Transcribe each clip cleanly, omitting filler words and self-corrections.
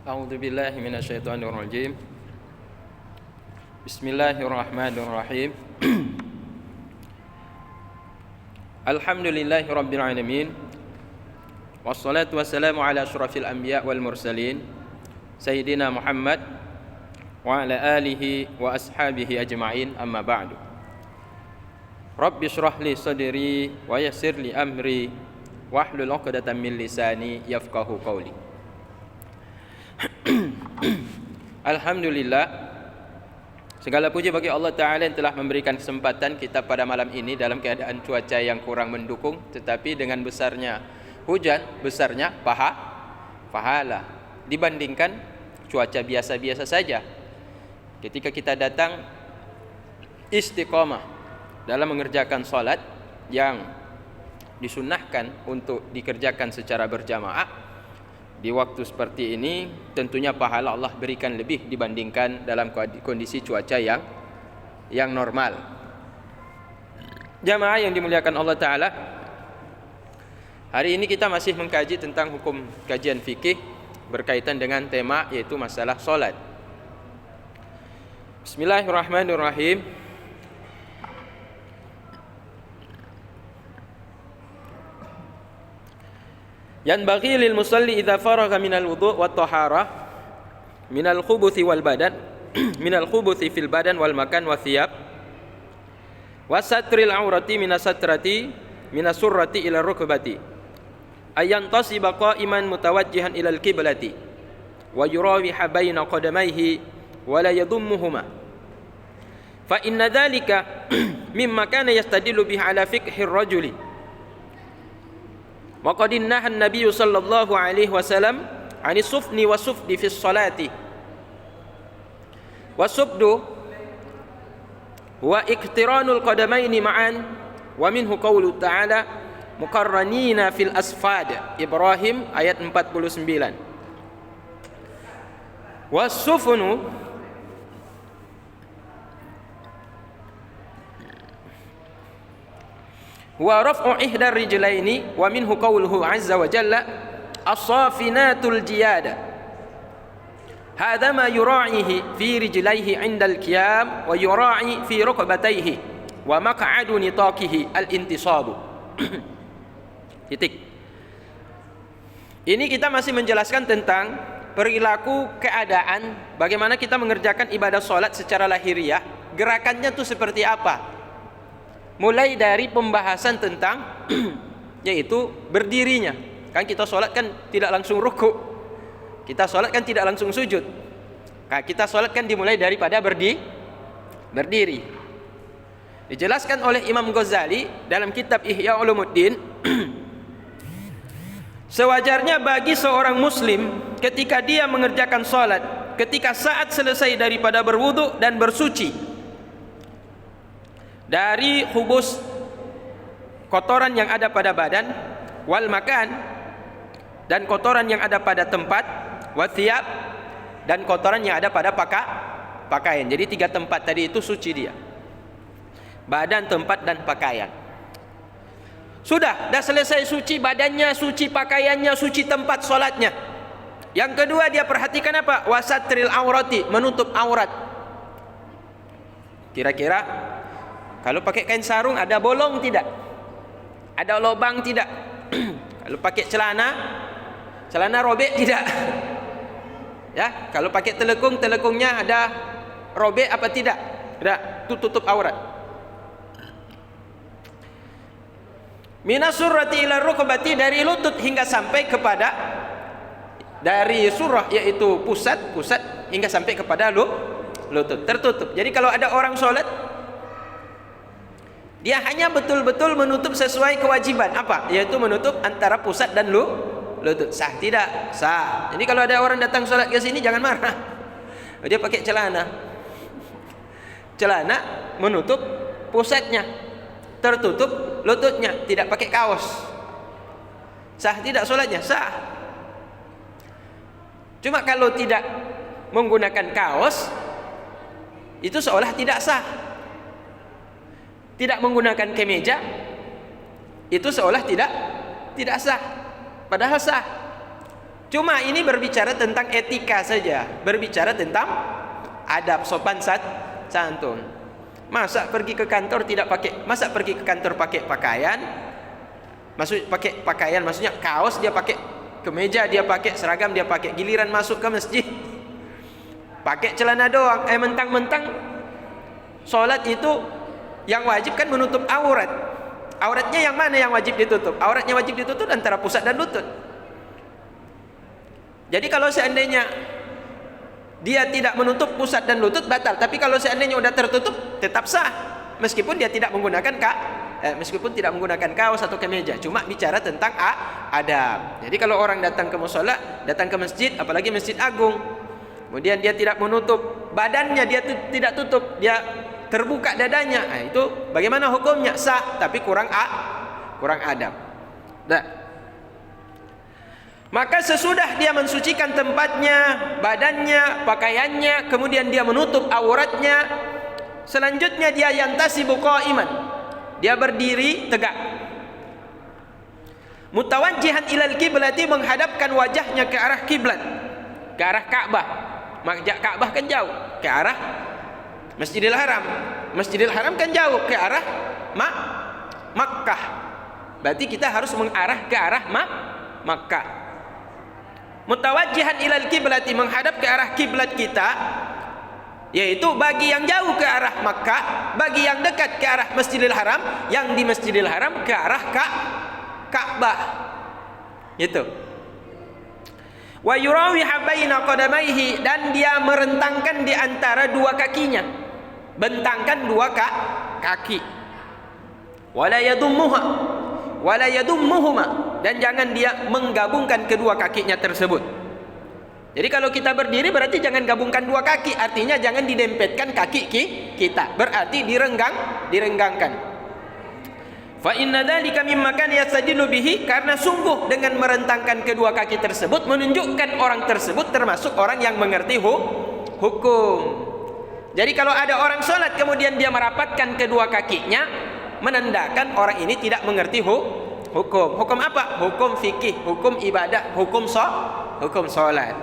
A'udzu billahi minasyaitonir rajim. Bismillahirrahmanirrahim. Alhamdulillahi rabbil alamin. Wassalatu wassalamu ala asyrafil anbiya wal mursalin Sayyidina Muhammad wa ala alihi wa ashabihi ajma'in, amma ba'du. Rabbi shrah li sadri wa yassir li amri wahlul 'uqdatam min lisani yafqahu qawli. Alhamdulillah, segala puji bagi Allah Ta'ala yang telah memberikan kesempatan kita pada malam ini dalam keadaan cuaca yang kurang mendukung, tetapi dengan besarnya hujan, besarnya pahala dibandingkan cuaca biasa-biasa saja. Ketika kita datang istiqomah dalam mengerjakan salat yang disunnahkan untuk dikerjakan secara berjamaah di waktu seperti ini, tentunya pahala Allah berikan lebih dibandingkan dalam kondisi cuaca yang normal. Jamaah yang dimuliakan Allah Ta'ala, hari ini kita masih mengkaji tentang hukum kajian fikih berkaitan dengan tema yaitu masalah solat. Bismillahirrahmanirrahim. Yanbaghi lil musalli idza faragha minal wudu' wat taharah minal khubuthi wal badan minal khubuthi fil badan wal makan wa thiyab wa satril aurati minas satrati minas surrati ila rukbati ayan tasiba qa'iman mutawajjihan ila al qiblati wa yurawiha baina qadamayhi wa la yadhummuhuma fa inna dhalika mimma kana yastadillu bihi ala fiqhi ar-rajuli wa qad nahaa an-nabiy sallallahu alaihi wasallam 'ani sufni wa sufdi fi sholati wa subdu wa iqtiranul qadamaini ma'an wa minhu qawlu ta'ala muqarranina fil asfad, Ibrahim ayat 49. Was-sufnu huwa raf'u ihdar rijlaini wa minhu qawluhu 'azza wa jalla as-safinatul jiyada. Hadha ma yura'ihi fi rijlaihi 'inda al-qiyam wa yura'i fi rukbatayhi wa maq'adu nitaqihi al-intisabu. Titik. Ini kita masih menjelaskan tentang perilaku keadaan bagaimana kita mengerjakan ibadah salat secara lahiriah, gerakannya tuh seperti apa. Mulai dari pembahasan tentang yaitu berdirinya. Kan kita sholat kan tidak langsung ruku, kita sholat kan tidak langsung sujud. Nah, kita sholat kan dimulai daripada berdiri. Dijelaskan oleh Imam Ghazali dalam kitab Ihya Ulumuddin, sewajarnya bagi seorang muslim ketika dia mengerjakan sholat, ketika saat selesai daripada berwudu dan bersuci dari khubus kotoran yang ada pada badan, wal makan dan kotoran yang ada pada tempat, wa thiyab dan kotoran yang ada pada pakaian. Jadi 3 tempat tadi itu suci dia. Badan, tempat dan pakaian. Sudah selesai suci badannya, suci pakaiannya, suci tempat solatnya. Yang kedua dia perhatikan apa? Wasatril aurati, menutup aurat. Kira-kira kalau pakai kain sarung ada bolong tidak? Ada lubang tidak? Kalau pakai celana robek tidak? Ya, kalau pakai telekungnya ada robek apa tidak? Tidak, tutup aurat. Minas surrati ila rukbati, dari lutut hingga sampai kepada, dari surah yaitu pusat hingga sampai kepada lutut, tertutup. Jadi kalau ada orang sholat, dia hanya betul-betul menutup sesuai kewajiban apa? Yaitu menutup antara pusat dan lutut. Sah tidak? Sah. Jadi kalau ada orang datang sholat ke sini jangan marah. Dia pakai celana menutup pusatnya, tertutup lututnya, tidak pakai kaos. Sah tidak sholatnya? Sah. Cuma kalau tidak menggunakan kaos, itu seolah tidak sah. Tidak menggunakan kemeja, itu seolah tidak sah. Padahal sah. Cuma ini berbicara tentang etika saja, berbicara tentang adab, sopan santun. Masa pergi ke kantor pakai pakaian? Pakai pakaian maksudnya kaos dia pakai, kemeja dia pakai, seragam dia pakai, giliran masuk ke masjid pakai celana doang. Mentang-mentang sholat itu yang wajib kan menutup aurat. Auratnya yang mana yang wajib ditutup? Auratnya wajib ditutup antara pusat dan lutut. Jadi kalau seandainya dia tidak menutup pusat dan lutut batal, tapi kalau seandainya sudah tertutup tetap sah, meskipun dia tidak menggunakan kaos atau kemeja. Cuma bicara tentang adab. Jadi kalau orang datang ke mushola, datang ke masjid, apalagi masjid agung, kemudian dia tidak menutup badannya, dia tidak tutup, dia terbuka dadanya, itu bagaimana hukumnya? Sah, tapi kurang adab. Nah, maka sesudah dia mensucikan tempatnya, badannya, pakaiannya, kemudian dia menutup auratnya, selanjutnya dia yantasibu qa'iman, dia berdiri tegak, mutawajjihan ilal kiblati, menghadapkan wajahnya ke arah kiblat, ke arah Ka'bah. Ka'bah kan jauh, ke arah Masjidil Haram. Masjidil Haram kan jauh ke arah Makkah. Berarti kita harus mengarah ke arah Makkah. Mutawajjihan ilal kiblati, menghadap ke arah kiblat kita, yaitu bagi yang jauh ke arah Makkah, bagi yang dekat ke arah Masjidil Haram, yang di Masjidil Haram ke arah Ka'bah. Itu. Wa yurawiha baina qadamaihi, dan dia merentangkan di antara dua kakinya. Bentangkan dua kaki. Wala yadummuhuma, dan jangan dia menggabungkan kedua kakinya tersebut. Jadi kalau kita berdiri berarti jangan gabungkan dua kaki, artinya jangan didempetkan kaki kita, berarti direnggangkan. Fa inna dzalika mimma kana yastadillu bihi, karena sungguh dengan merentangkan kedua kaki tersebut menunjukkan orang tersebut termasuk orang yang mengerti hukum. Jadi kalau ada orang sholat kemudian dia merapatkan kedua kakinya, menandakan orang ini tidak mengerti hukum. Hukum apa? Hukum fikih, hukum ibadah, hukum sholat.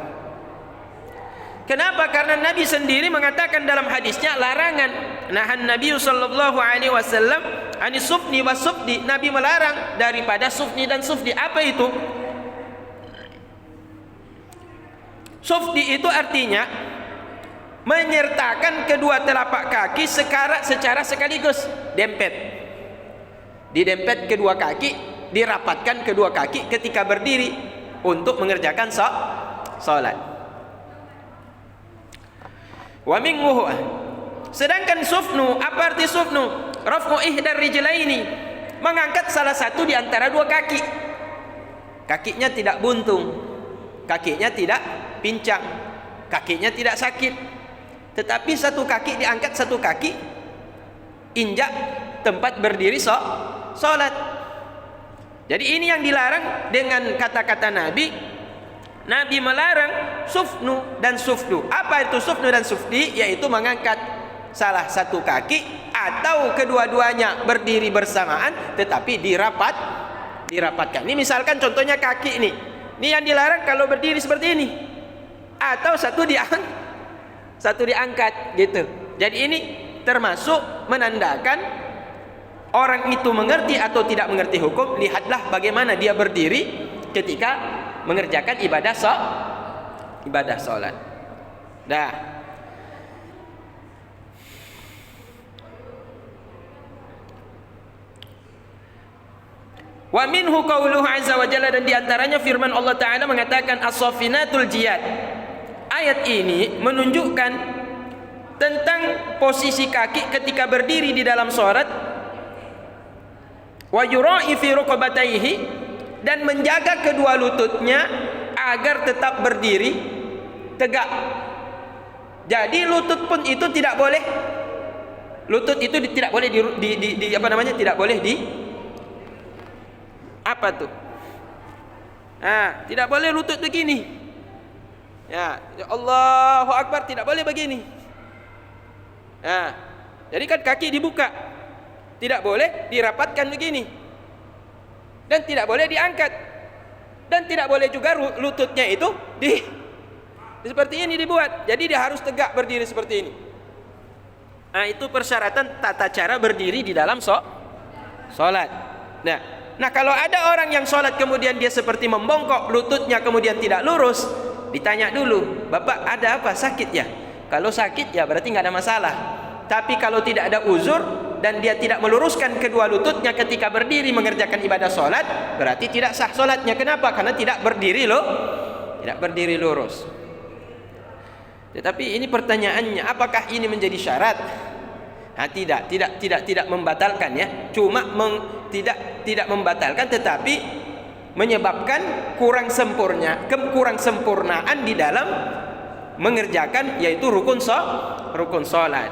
Kenapa? Karena Nabi sendiri mengatakan dalam hadisnya larangan. Nahan Nabi sallallahu alaihi wasallam anis sufni was sufdi. Nabi melarang daripada sufni dan sufdi. Apa itu? Sufdi itu artinya menyertakan kedua telapak kaki secara sekaligus, didempet kedua kaki, dirapatkan kedua kaki ketika berdiri untuk mengerjakan salat. Wa minhu, sedangkan sufnu, apa arti sufnu? Raf'u ihdar rijlaini, mengangkat salah satu di antara dua kaki. Kakinya tidak buntung, kakinya tidak pincang, kakinya tidak sakit, tetapi satu kaki diangkat, satu kaki injak tempat berdiri sholat. Jadi ini yang dilarang dengan kata-kata Nabi. Nabi melarang sufnu dan sufdu. Apa itu sufnu dan sufdi? Yaitu mengangkat salah satu kaki atau kedua-duanya berdiri bersamaan tetapi dirapatkan. Ini misalkan contohnya kaki ini. Ini yang dilarang kalau berdiri seperti ini. Atau satu diangkat gitu. Jadi ini termasuk menandakan orang itu mengerti atau tidak mengerti hukum. Lihatlah bagaimana dia berdiri ketika mengerjakan ibadah sholat. Dah. Wa minhu qauluhu azza wa jalla, dan diantaranya firman Allah Ta'ala mengatakan as-saffinatul jiyad. Ayat ini menunjukkan tentang posisi kaki ketika berdiri di dalam sholat. Wa yura'i fi ruqbatayhi, dan menjaga kedua lututnya agar tetap berdiri tegak. Jadi lutut pun itu tidak boleh, lutut itu tidak boleh tidak boleh tidak boleh lutut begini. Ya, Allahu Akbar, tidak boleh begini. Jadi kan kaki dibuka, tidak boleh dirapatkan begini, dan tidak boleh diangkat. Dan tidak boleh juga lututnya itu seperti ini dibuat. Jadi dia harus tegak berdiri seperti ini. Nah, itu persyaratan tata cara berdiri di dalam sholat. Nah, kalau ada orang yang sholat kemudian dia seperti membongkok, lututnya kemudian tidak lurus, ditanya dulu, Bapak ada apa, sakit ya? Kalau sakit ya berarti nggak ada masalah. Tapi kalau tidak ada uzur dan dia tidak meluruskan kedua lututnya ketika berdiri mengerjakan ibadah sholat, berarti tidak sah sholatnya. Kenapa? Karena tidak berdiri lurus. Tetapi ini pertanyaannya, apakah ini menjadi syarat? Nah, tidak membatalkan ya. Cuma tidak membatalkan, tetapi menyebabkan kurang sempurnaan di dalam mengerjakan, yaitu rukun salat.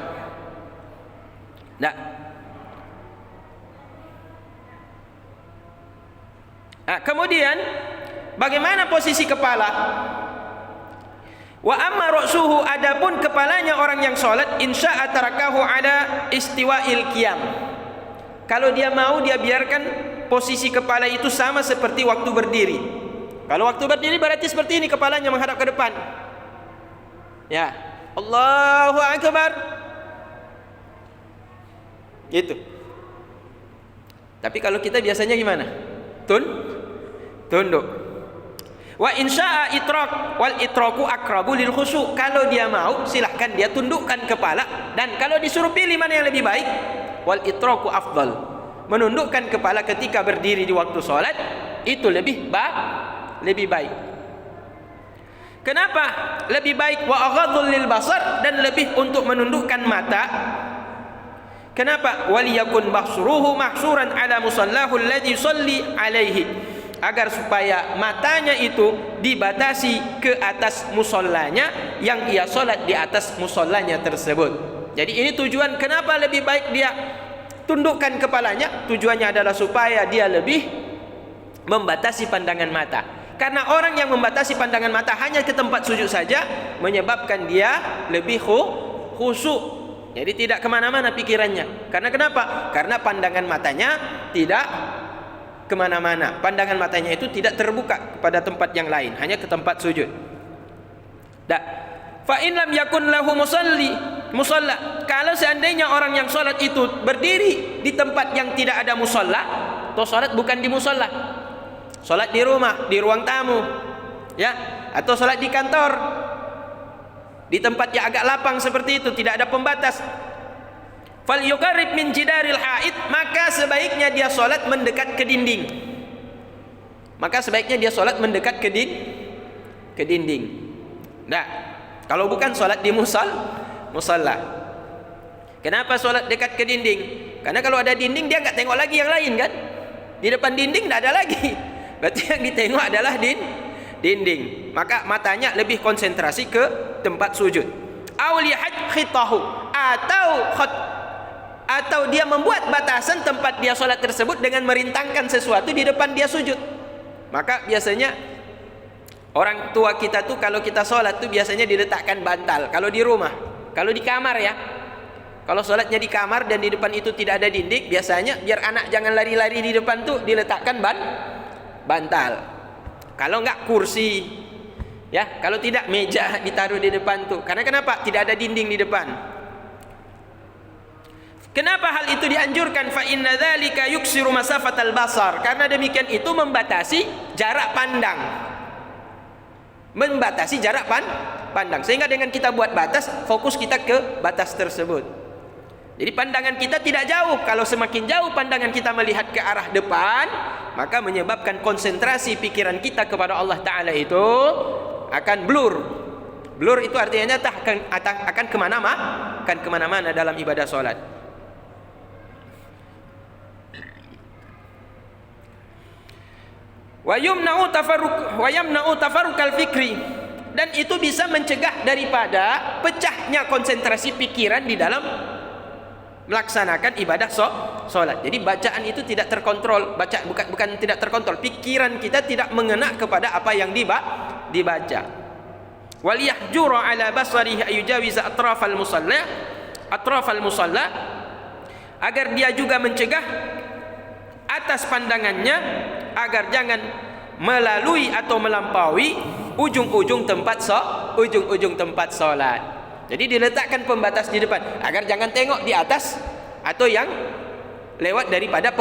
Nah, kemudian bagaimana posisi kepala? Wa amma ra'suhu, adapun kepalanya orang yang salat, insya'a tarakahu ala istiwa'il qiyam. Kalau dia mau, dia biarkan posisi kepala itu sama seperti waktu berdiri. Kalau waktu berdiri berarti seperti ini, kepalanya menghadap ke depan. Ya, Allahu Akbar. Gitu. Tapi kalau kita biasanya gimana? Tunduk. Wa insya'a itrak, wal itraku akrabu lil khusyuk. Kalau dia mau, silahkan dia tundukkan kepala. Dan kalau disuruh pilih mana yang lebih baik, wal itraku afdal, menundukkan kepala ketika berdiri di waktu sholat itu lebih baik. Kenapa lebih baik? Wa aghadhul lil basar, dan lebih untuk menundukkan mata. Kenapa? Waliyakun basruhu mahsuran ala musallahu alladhi yusalli alaihi, agar supaya matanya itu dibatasi ke atas musallanya yang ia solat di atas musallanya tersebut. Jadi ini tujuan kenapa lebih baik dia tundukkan kepalanya. Tujuannya adalah supaya dia lebih membatasi pandangan mata. Karena orang yang membatasi pandangan mata hanya ke tempat sujud saja menyebabkan dia lebih khusyuk. Jadi tidak kemana-mana pikirannya. Karena kenapa? Karena pandangan matanya tidak kemana-mana. Pandangan matanya itu tidak terbuka kepada tempat yang lain, hanya ke tempat sujud. Fa in lam yakun lahu musalla. Kalau seandainya orang yang sholat itu berdiri di tempat yang tidak ada musalla, atau sholat bukan di musalla, sholat di rumah, di ruang tamu, ya, atau sholat di kantor, di tempat yang agak lapang seperti itu, tidak ada pembatas, fal yuqarrib min jidaril haid, maka sebaiknya dia sholat mendekat ke dinding. Nah, kalau bukan sholat di musalla. Kenapa sholat dekat ke dinding? Karena kalau ada dinding dia nggak tengok lagi yang lain kan? Di depan dinding tidak ada lagi. Berarti yang ditengok adalah dinding. Maka matanya lebih konsentrasi ke tempat sujud. Aulihat khitahu, atau dia membuat batasan tempat dia sholat tersebut dengan merintangkan sesuatu di depan dia sujud. Maka biasanya orang tua kita tuh kalau kita sholat tuh biasanya diletakkan bantal. Kalau di rumah, kalau di kamar ya, kalau sholatnya di kamar dan di depan itu tidak ada dinding, biasanya biar anak jangan lari-lari di depan tuh diletakkan bantal. Kalau enggak kursi, ya, kalau tidak meja ditaruh di depan tuh. Karena kenapa? Tidak ada dinding di depan. Kenapa hal itu dianjurkan? Fa inna dzalika yuksiru masafatal basar. Karena demikian itu membatasi jarak pandang. Pandang. Sehingga dengan kita buat batas, fokus kita ke batas tersebut. Jadi pandangan kita tidak jauh. Kalau semakin jauh pandangan kita melihat ke arah depan, maka menyebabkan konsentrasi pikiran kita kepada Allah Ta'ala itu akan blur. Blur itu artinya akan kemana-mana dalam ibadah sholat. Wa yamna'u tafarruqal fikri, dan itu bisa mencegah daripada pecahnya konsentrasi pikiran di dalam melaksanakan ibadah sholat. Jadi bacaan itu tidak terkontrol, bukan tidak terkontrol, pikiran kita tidak mengena kepada apa yang dibaca. Wal yahjuru ala basarihi ayujawiza atrafal musalla, agar dia juga mencegah atas pandangannya agar jangan melalui atau melampaui ujung-ujung tempat solat. Jadi diletakkan pembatas di depan agar jangan tengok di atas atau yang lewat daripada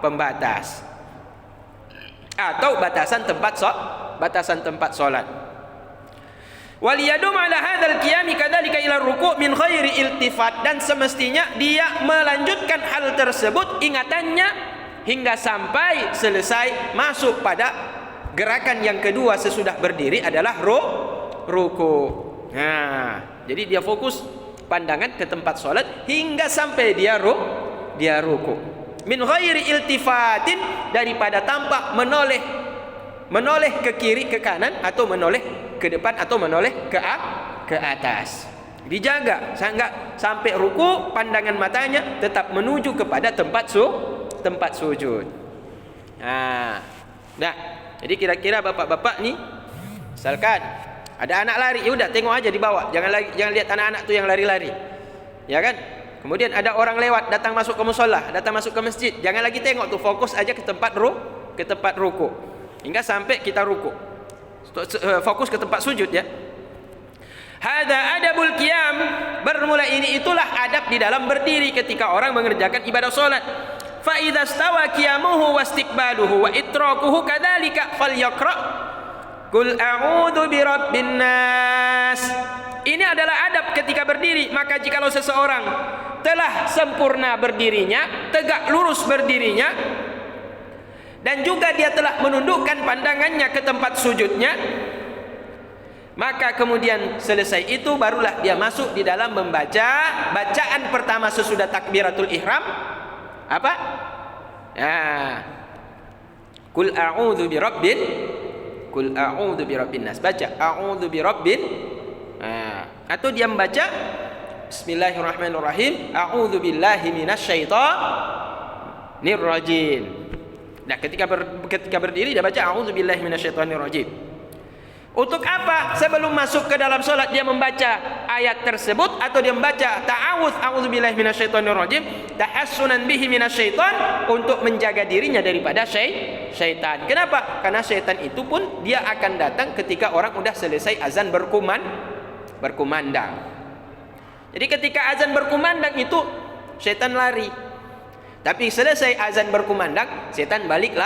pembatas atau batasan tempat solat. Waliyadum ala hadzal qiyami kadzalika ila ruku' min ghairi iltifat, dan semestinya dia melanjutkan hal tersebut ingatannya hingga sampai selesai masuk pada gerakan yang kedua sesudah berdiri adalah ruku'. Nah, jadi dia fokus pandangan ke tempat solat hingga sampai dia ruku'. Min ghairi iltifatin, daripada tampak menoleh ke kiri ke kanan atau menoleh ke depan atau menoleh ke atas. Dijaga sehingga sampai ruku pandangan matanya tetap menuju kepada tempat sujud. Nah, jadi kira-kira bapak-bapak ni, misalkan ada anak lari, ya udah tengok aja di bawah, jangan lihat anak-anak tu yang lari-lari, ya kan? Kemudian ada orang lewat datang masuk ke musholla, datang masuk ke masjid, jangan lagi tengok tu, fokus aja ke tempat ruku hingga sampai kita ruku. Fokus ke tempat sujud, ya. Hada adabul qiyam, bermula itulah adab di dalam berdiri ketika orang mengerjakan ibadah salat. Fa idza stawa qiyamuhu wastiqbaluhu wa itrakuhu kadzalika falyaqra qul a'udzu birabbin nas. Ini adalah adab ketika berdiri. Maka jikalau seseorang telah sempurna berdirinya, tegak lurus berdirinya, dan juga dia telah menundukkan pandangannya ke tempat sujudnya, maka kemudian selesai itu barulah dia masuk di dalam membaca bacaan pertama sesudah takbiratul ihram. Apa? Qul a'udzu birabbin nas. Baca a'udzu birabbin, atau dia membaca bismillahirrahmanirrahim, a'udzu billahi minasyaitonir rajim. Nah, ketika berdiri dia baca a'udzubillahi minasyaitonirrajim. Untuk apa? Sebelum masuk ke dalam solat dia membaca ayat tersebut, atau dia membaca ta'awudz a'udzubillahi minasyaitonirrajim tahassunan bihi minasyaiton, untuk menjaga dirinya daripada syaitan. Kenapa? Karena syaitan itu pun dia akan datang ketika orang sudah selesai azan berkumandang. Jadi ketika azan berkumandang itu syaitan lari. Tapi selesai azan berkumandang, setan balik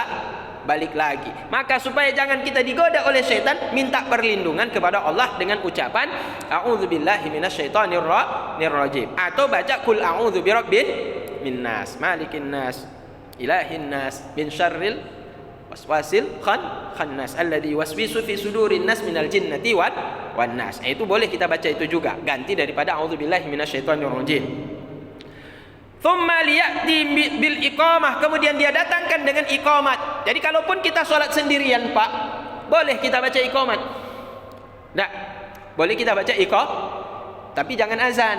lagi. Maka supaya jangan kita digoda oleh setan, minta perlindungan kepada Allah dengan ucapan a'udzubillahi minasyaitonir rajim, atau baca qul a'udzu birabbin minnas, malikin nas, ilahin nas, min syarril waswasil khannas alladzi yuwaswisu fi sudurin nas minal jinnati wan nas. Itu boleh kita baca itu juga, ganti daripada a'udzubillahi minasyaitonir rajim. Thumma liya'ti bil iqamah, kemudian dia datangkan dengan iqamat. Jadi kalaupun kita sholat sendirian, Pak, boleh kita baca iqamat. Nah, boleh kita baca tapi jangan azan.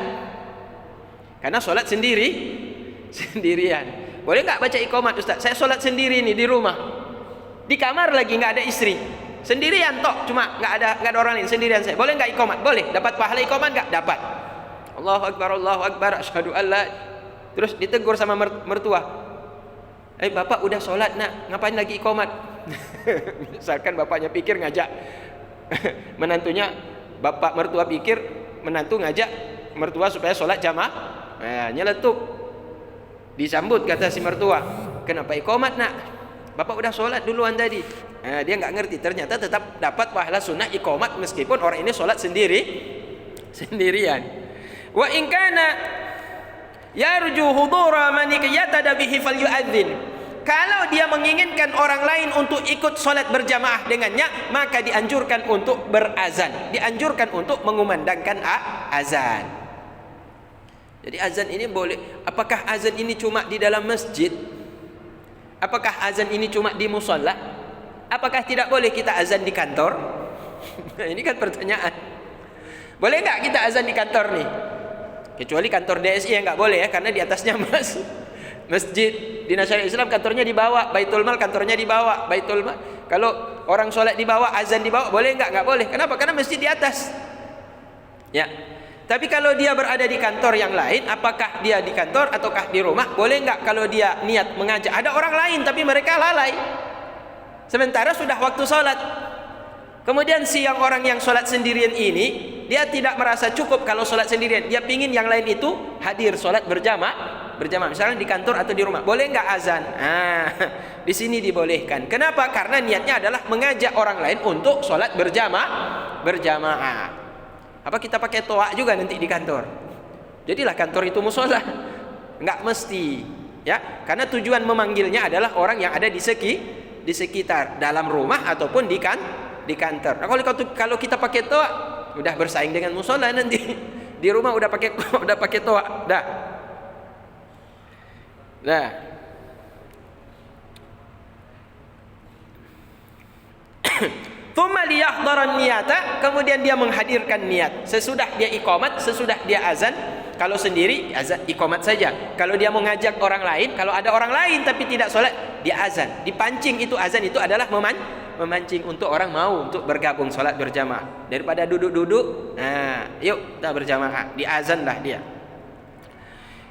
Karena sholat sendirian. Boleh enggak baca iqamat, Ustaz? Saya sholat sendiri nih di rumah. Di kamar lagi, enggak ada istri. Sendirian toh, cuma enggak ada orang lain, sendirian saya. Boleh enggak iqamat? Boleh. Dapat pahala iqamat enggak? Dapat. Allahu akbar, asyhadu alla. Terus ditegur sama mertua, bapak udah sholat nak, ngapain lagi iqamat? Misalkan bapaknya pikir ngajak menantunya, bapak mertua pikir menantu ngajak mertua supaya sholat jamaah, nyeletuk, disambut kata si mertua, kenapa iqamat nak? Bapak udah sholat duluan tadi. Dia nggak ngerti, ternyata tetap dapat pahala sunnah iqamat meskipun orang ini sholat sendirian. Wa in kana yarju hudura man yatada bihi falyu'adzin. Kalau dia menginginkan orang lain untuk ikut solat berjamaah dengannya, maka dianjurkan untuk berazan, dianjurkan untuk mengumandangkan azan. Jadi azan ini boleh. Apakah azan ini cuma di dalam masjid? Apakah azan ini cuma di musholla? Apakah tidak boleh kita azan di kantor? Ini kan pertanyaan. Boleh enggak kita azan di kantor nih? Kecuali kantor DSI yang nggak boleh, ya, karena di atasnya masjid. Dinas Syariah Islam kantornya di bawah, Baitul Mal kantornya di bawah, Baitul Mal. Kalau orang sholat di bawah, azan di bawah, boleh nggak? Nggak boleh. Kenapa? Karena masjid di atas. Ya. Tapi kalau dia berada di kantor yang lain, apakah dia di kantor ataukah di rumah? Boleh nggak kalau dia niat mengajak? Ada orang lain tapi mereka lalai. Sementara sudah waktu sholat. Kemudian orang yang sholat sendirian ini, dia tidak merasa cukup kalau sholat sendirian. Dia pingin yang lain itu hadir sholat berjamaah. Misalnya di kantor atau di rumah. Boleh nggak azan? Di sini dibolehkan. Kenapa? Karena niatnya adalah mengajak orang lain untuk sholat berjamaah. Apa kita pakai toa juga nanti di kantor? Jadilah kantor itu musola. Nggak mesti. Ya, karena tujuan memanggilnya adalah orang yang ada di sekitar, dalam rumah ataupun di kantor. Nah, kalau kita pakai toa, udah bersaing dengan musola nanti. Di rumah udah pakai toa, dah. Thumma liyahdharan niyata, kemudian dia menghadirkan niat. Sesudah dia iqamat, sesudah dia azan. Kalau sendiri azan iqamat saja. Kalau dia mengajak orang lain, kalau ada orang lain tapi tidak sholat, dia azan. Dipancing itu azan itu adalah memancing untuk orang mau untuk bergabung sholat berjamaah. Daripada duduk-duduk, yuk kita berjamaah. Diazanlah dia.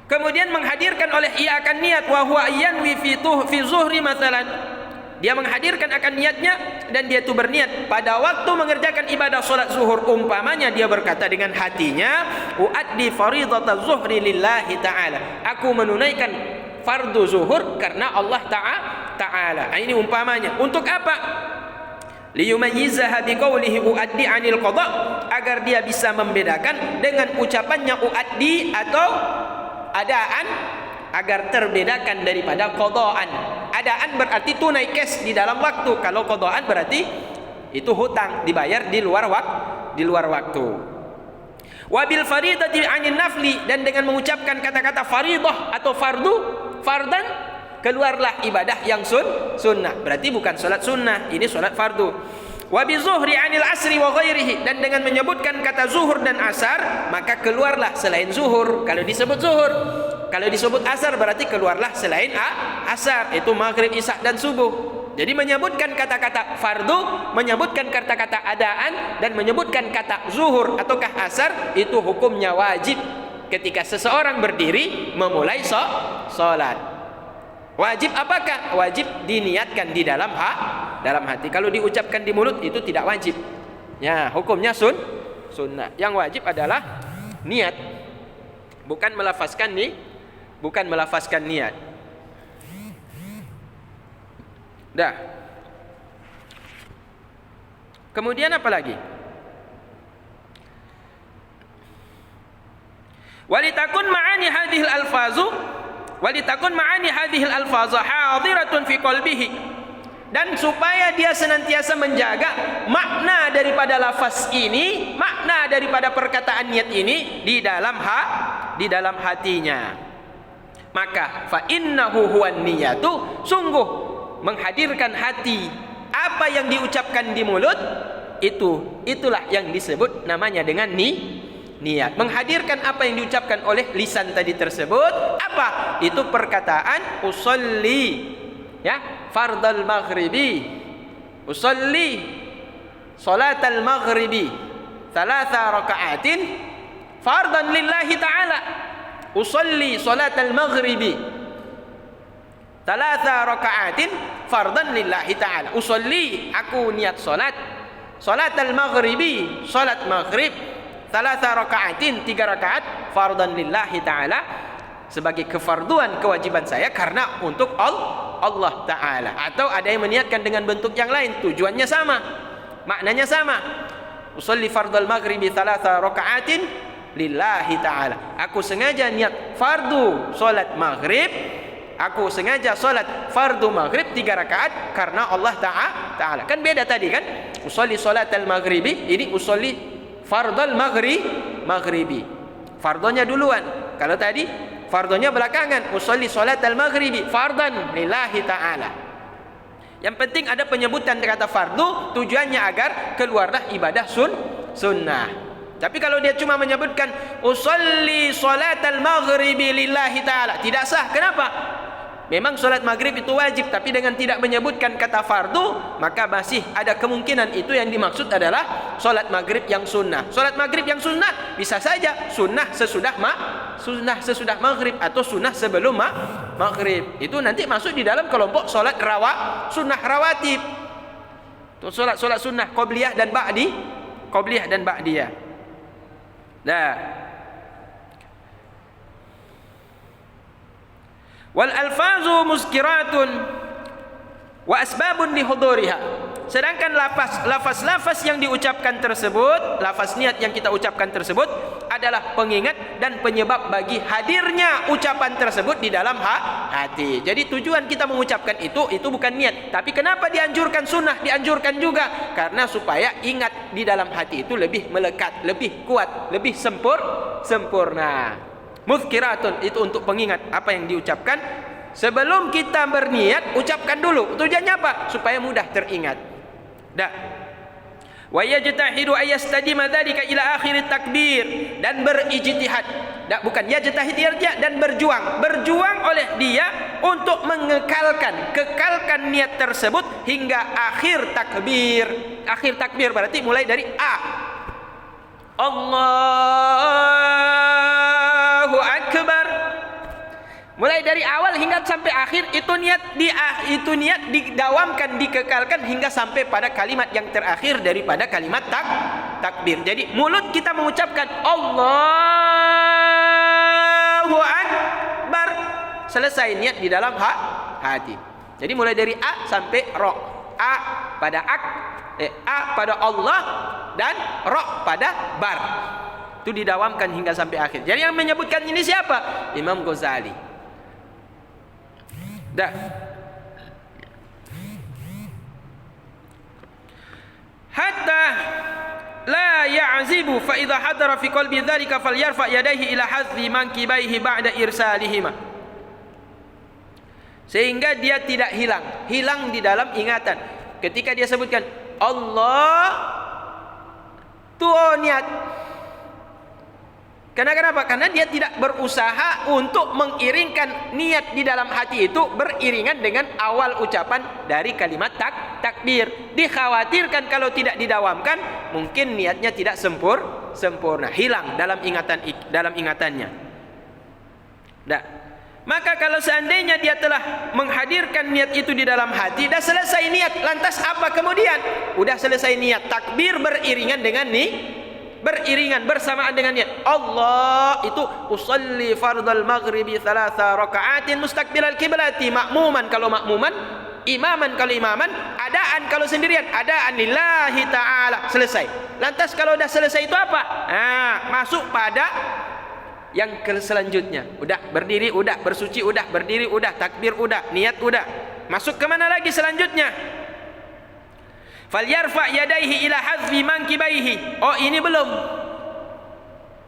Kemudian menghadirkan oleh ia akan niat, wa huwa yanwi fi zuhri mathalan. Dia menghadirkan akan niatnya dan dia itu berniat pada waktu mengerjakan ibadah sholat zuhur. Umpamanya dia berkata dengan hatinya, uaddi fariidata zuhri lillahi ta'ala. Aku menunaikan fardu zuhur karena Allah Ta'ala. Ini umpamanya. Untuk apa? Liyumayyizaha biqaulihi uaddi 'anil qada, agar dia bisa membedakan dengan ucapannya uaddi atau adaan, agar terbedakan daripada qadaan. Adaan berarti tunai cash di dalam waktu. Kalau qadaan berarti itu hutang, dibayar di luar waktu. Wabil faridati 'anil nafli, dan dengan mengucapkan kata-kata faridah atau fardan, keluarlah ibadah yang sunnah. Berarti bukan salat sunnah, ini salat fardu. Wabi zuhri 'anil asri wa ghairihi, dan dengan menyebutkan kata zuhur dan asar, maka keluarlah selain zuhur kalau disebut zuhur. Kalau disebut asar berarti keluarlah selain asar, itu maghrib, isya dan subuh. Jadi menyebutkan kata-kata fardu, menyebutkan kata-kata adaan, dan menyebutkan kata zuhur ataukah asar, itu hukumnya wajib ketika seseorang berdiri memulai sholat. Wajib apakah? Wajib diniatkan di dalam hati. Kalau diucapkan di mulut itu tidak wajib. Ya, hukumnya sunnah. Yang wajib adalah niat, bukan melafazkan niat. Dah. Kemudian apa lagi? Walitakun ma'ani hadhil alfazu hadiratun fi qalbihi, dan supaya dia senantiasa menjaga makna daripada lafaz ini, makna daripada perkataan niat ini di dalam hatinya. Maka fa innahu huwan niyatu, sungguh menghadirkan hati apa yang diucapkan di mulut, itulah yang disebut namanya dengan niat. Menghadirkan apa yang diucapkan oleh lisan tadi tersebut, apa? Itu perkataan usolli, ya, fardal maghribi, usolli salatal maghribi thalatha raka'atin fardan lillahi ta'ala. Usolli salatal maghribi thalatha raka'atin fardan lillahi ta'ala. Usolli, aku niat salatal maghribi, salat maghrib, thalatha raka'atin, 3 rakaat, fardan lillahi ta'ala, sebagai kefarduan, kewajiban saya karena untuk Allah Ta'ala. Atau ada yang meniatkan dengan bentuk yang lain, tujuannya sama, maknanya sama. Usolli fardal maghribi thalatha raka'atin lillahi ta'ala. Aku sengaja niat fardu solat maghrib, aku sengaja solat fardu maghrib 3 rakaat karena Allah Ta'ala. Kan beda tadi kan? Usolli salatal maghribi, ini usolli fardal maghribi. Fardonya duluan. Kalau tadi fardonya belakangan. Usolli salatal maghribi fardan lillahi ta'ala. Yang penting ada penyebutan kata fardu, tujuannya agar keluarlah ibadah sunnah. Tapi kalau dia cuma menyebutkan usolli salatal maghribi lillahi ta'ala, tidak sah. Kenapa? Memang solat maghrib itu wajib, tapi dengan tidak menyebutkan kata fardu, maka masih ada kemungkinan itu yang dimaksud adalah solat maghrib yang sunnah. Solat maghrib yang sunnah bisa saja sunnah sesudah maghrib atau sunnah sebelum maghrib. Itu nanti masuk di dalam kelompok solat sunnah rawatib. Solat sunnah qabliyah dan ba'diyah. Nah, wal alfazu muskiratun wa asbabun lihuduriha. Sedangkan lafaz yang diucapkan tersebut, lafaz niat yang kita ucapkan tersebut adalah pengingat dan penyebab bagi hadirnya ucapan tersebut di dalam hati. Jadi tujuan kita mengucapkan itu bukan niat. Tapi kenapa dianjurkan sunnah? Dianjurkan juga karena supaya ingat di dalam hati itu lebih melekat, lebih kuat, lebih sempurna. Muzkiratun itu untuk pengingat apa yang diucapkan. Sebelum kita berniat, ucapkan dulu. Tujuannya apa? Supaya mudah teringat. Dah. Wa yajtahidu ayastadima dzalika ila akhir takbir, dan berijtihad. Bukan yajtahid dan berjuang oleh dia untuk kekalkan niat tersebut hingga akhir takbir. Akhir takbir berarti mulai dari A. Allahu akbar. Mulai dari awal hingga sampai akhir itu niat didawamkan, dikekalkan hingga sampai pada kalimat yang terakhir daripada kalimat takbir. Jadi mulut kita mengucapkan Allahu akbar, selesai niat di dalam hati. Jadi mulai dari A sampai Ro. A pada A pada Allah dan Ro pada bar. Itu didawamkan hingga sampai akhir. Jadi yang menyebutkan ini siapa? Imam Ghazali. Dah. Hatta la ya'zibu fa idza hadara fi qalbi dzalika falyarfa yadayhi ila hadhi mankibaihi ba'da irsalihima. Sehingga dia tidak hilang di dalam ingatan. Ketika dia sebutkan Allah tu niat. Kenapa? Karena dia tidak berusaha untuk mengiringkan niat di dalam hati itu beriringan dengan awal ucapan dari kalimat takbir. Dikhawatirkan kalau tidak didawamkan, mungkin niatnya tidak sempurna, hilang dalam ingatannya. Dah. Maka kalau seandainya dia telah menghadirkan niat itu di dalam hati, dah selesai niat, lantas apa kemudian? Udah selesai niat, takbir beriringan dengan bersamaan dengan niat. Allah itu usalli fardal maghribi 3 raka'atin mustaqbilal qiblati, makmuman kalau makmuman, imaman kalau imaman, adaan kalau sendirian, adaan lillahi ta'ala. Selesai. Lantas kalau dah selesai itu apa? Masuk pada yang selanjutnya. Udah berdiri, udah bersuci, udah berdiri, udah takbir, udah niat, udah. Masuk ke mana lagi selanjutnya? Falyarfa yadaihi ila hazfi mankibaihi. Oh, ini belum.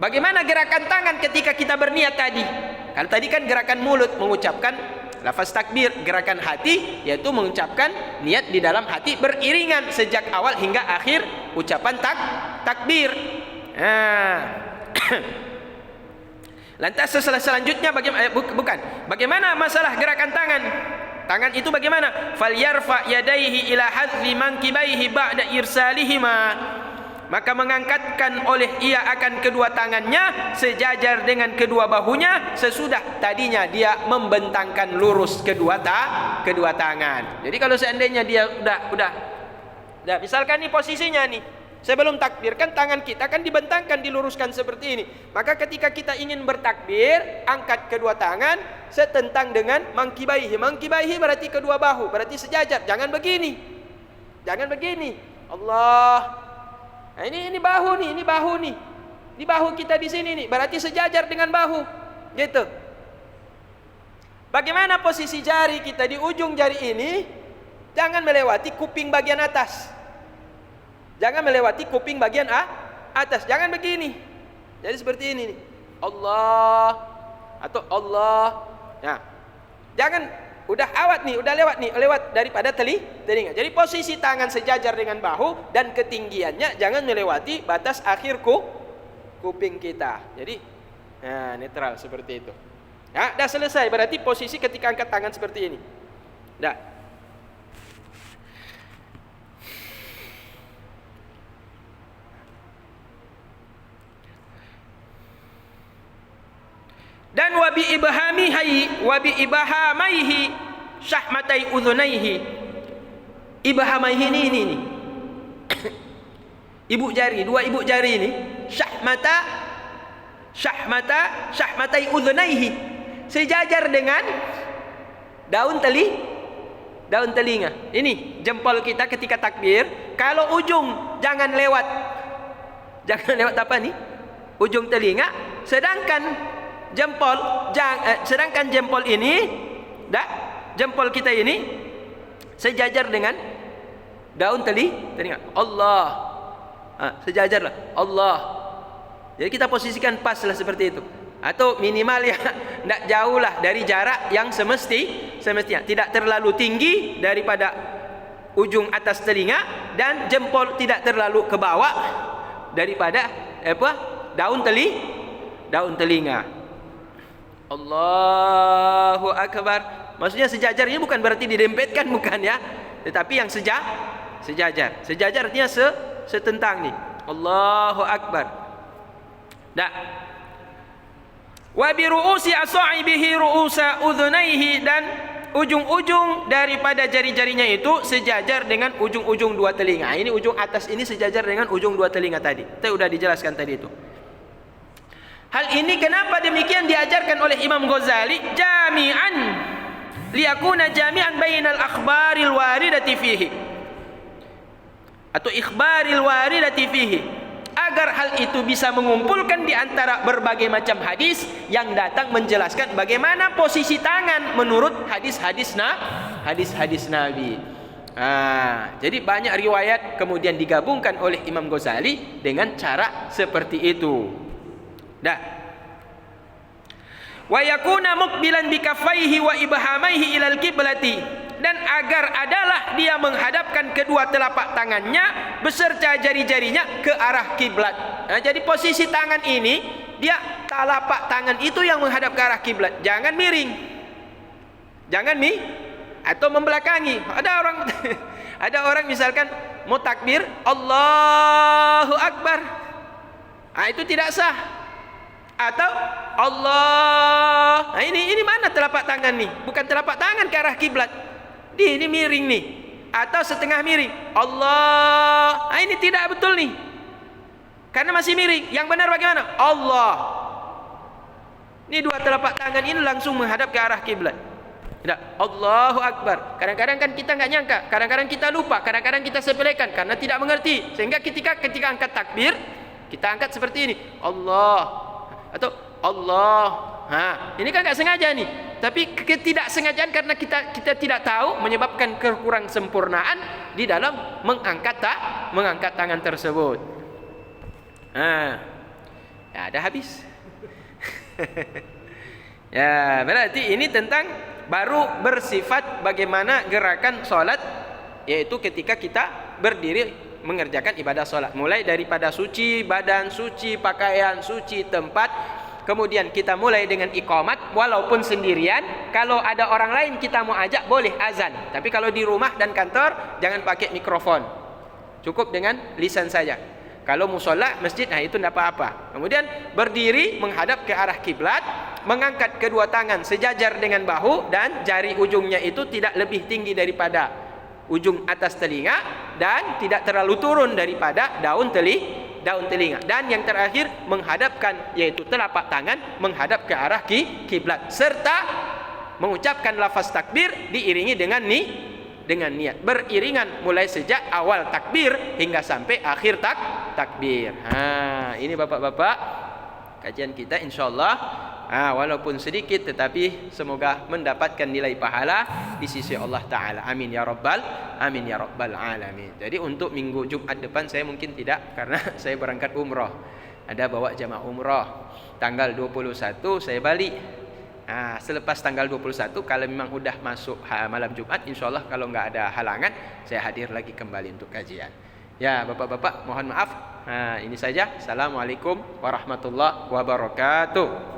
Bagaimana gerakan tangan ketika kita berniat tadi? Kalau tadi kan gerakan mulut mengucapkan lafaz takbir, gerakan hati yaitu mengucapkan niat di dalam hati beriringan sejak awal hingga akhir ucapan takbir. Lantas selanjutnya bagaimana masalah gerakan tangan? Tangan itu bagaimana? Falyarfa yadaihi ila hadhi mankibaihi ba'da irsalihima. Maka mengangkatkan oleh ia akan kedua tangannya sejajar dengan kedua bahunya sesudah tadinya dia membentangkan lurus kedua tangan. Jadi kalau seandainya dia udah misalkan nih posisinya nih, sebelum takbir kan tangan kita kan dibentangkan, diluruskan seperti ini. Maka ketika kita ingin bertakbir, angkat kedua tangan setentang dengan mankibaihi. Mankibaihi berarti kedua bahu, berarti sejajar. Jangan begini. Allah. Nah, ini bahu nih, ini bahu nih. Ini bahu kita di sini nih, berarti sejajar dengan bahu. Gitu. Bagaimana posisi jari kita di ujung jari ini? Jangan melewati kuping bagian atas. Jangan melewati kuping bagian atas. Jangan begini. Jadi seperti ini nih. Allah atau Allah. Nah, jangan udah awat nih, udah lewat daripada telinga. Jadi posisi tangan sejajar dengan bahu dan ketinggiannya jangan melewati batas akhir kuping kita. Jadi netral seperti itu. Ya, dah selesai. Berarti posisi ketika angkat tangan seperti ini. Dah. Dan wabi ibahamaihi syahmatai udhunaihi. Ibahamaihi ini. ibu jari, dua ibu jari ini, syahmatai udhunaihi, sejajar dengan daun telinga. Ini jempol kita ketika takbir, kalau ujung jangan lewat apa nih? Ujung telinga, sedangkan jempol ini, jempol kita ini sejajar dengan daun telinga. Allah. Sejajarlah Allah. Jadi kita posisikan pas lah seperti itu. Atau minimal ya tidak jauh lah dari jarak yang semestinya. Tidak terlalu tinggi daripada ujung atas telinga, dan jempol tidak terlalu ke bawah daripada daun telinga. Allahu Akbar. Maksudnya sejajar ini bukan berarti didempetkan, bukan ya, tetapi yang sejajar. Sejajar artinya setentang nih. Allahu Akbar. Wa bi ru'usi asa'ibihi ru'usa udhunaihi, dan ujung-ujung daripada jari-jarinya itu sejajar dengan ujung-ujung dua telinga. Ini ujung atas ini sejajar dengan ujung dua telinga tadi. Kita sudah dijelaskan tadi itu. Hal ini kenapa demikian diajarkan oleh Imam Ghazali, jami'an liyakuna jami'an bainal akhbaril waridati fihi, atau ikhbaril waridati fihi, agar hal itu bisa mengumpulkan di antara berbagai macam hadis yang datang menjelaskan bagaimana posisi tangan menurut hadis-hadis Nabi. Jadi banyak riwayat kemudian digabungkan oleh Imam Ghazali dengan cara seperti itu. Wa yakuna muqbilan bi kaffaihi wa ibhamaihi ilal qiblati, dan agar adalah dia menghadapkan kedua telapak tangannya beserta jari-jarinya ke arah kiblat. Jadi posisi tangan ini, dia telapak tangan itu yang menghadap ke arah kiblat, jangan miring, atau membelakangi. Ada orang misalkan mau takbir Allahu Akbar, itu tidak sah. Atau Allah, ini mana telapak tangan nih? Bukan telapak tangan ke arah kiblat. Ini miring nih, atau setengah miring. Allah, ini tidak betul nih, karena masih miring. Yang benar bagaimana? Allah. Ini dua telapak tangan ini langsung menghadap ke arah kiblat. Tidak, Allahu Akbar. Kadang-kadang kan kita nggak nyangka, kadang-kadang kita lupa, kadang-kadang kita sepelekan karena tidak mengerti. Sehingga ketika angkat takbir, kita angkat seperti ini, Allah, atau Allah. Ini kan nggak sengaja nih, tapi ketidaksengajaan karena kita tidak tahu menyebabkan kekurang sempurnaan di dalam mengangkat tangan tersebut. Ya, dah habis. Ya, berarti ini tentang baru bersifat bagaimana gerakan sholat, yaitu ketika kita berdiri mengerjakan ibadah sholat, mulai daripada suci badan, suci pakaian, suci tempat. Kemudian kita mulai dengan iqamat, walaupun sendirian. Kalau ada orang lain kita mau ajak, boleh azan. Tapi kalau di rumah dan kantor jangan pakai mikrofon, cukup dengan lisan saja. Kalau musola, masjid, itu tidak apa-apa. Kemudian berdiri menghadap ke arah kiblat, mengangkat kedua tangan sejajar dengan bahu, dan jari ujungnya itu tidak lebih tinggi daripada ujung atas telinga, dan tidak terlalu turun daripada daun telinga. Dan yang terakhir menghadapkan, yaitu telapak tangan menghadap ke arah kiblat, serta mengucapkan lafaz takbir diiringi dengan niat, beriringan mulai sejak awal takbir hingga sampai akhir takbir. Ini bapak-bapak kajian kita, insyaallah. Walaupun sedikit, tetapi semoga mendapatkan nilai pahala di sisi Allah Ta'ala. Amin ya Rabbal Alamin. Jadi untuk minggu Jumat depan saya mungkin tidak, karena saya berangkat umroh. Ada bawa jamaah umroh. Tanggal 21 saya balik. Selepas tanggal 21, kalau memang udah masuk malam Jumat, insyaallah kalau nggak ada halangan, saya hadir lagi kembali untuk kajian. Ya bapak-bapak, mohon maaf. Ini saja. Assalamualaikum warahmatullahi wabarakatuh.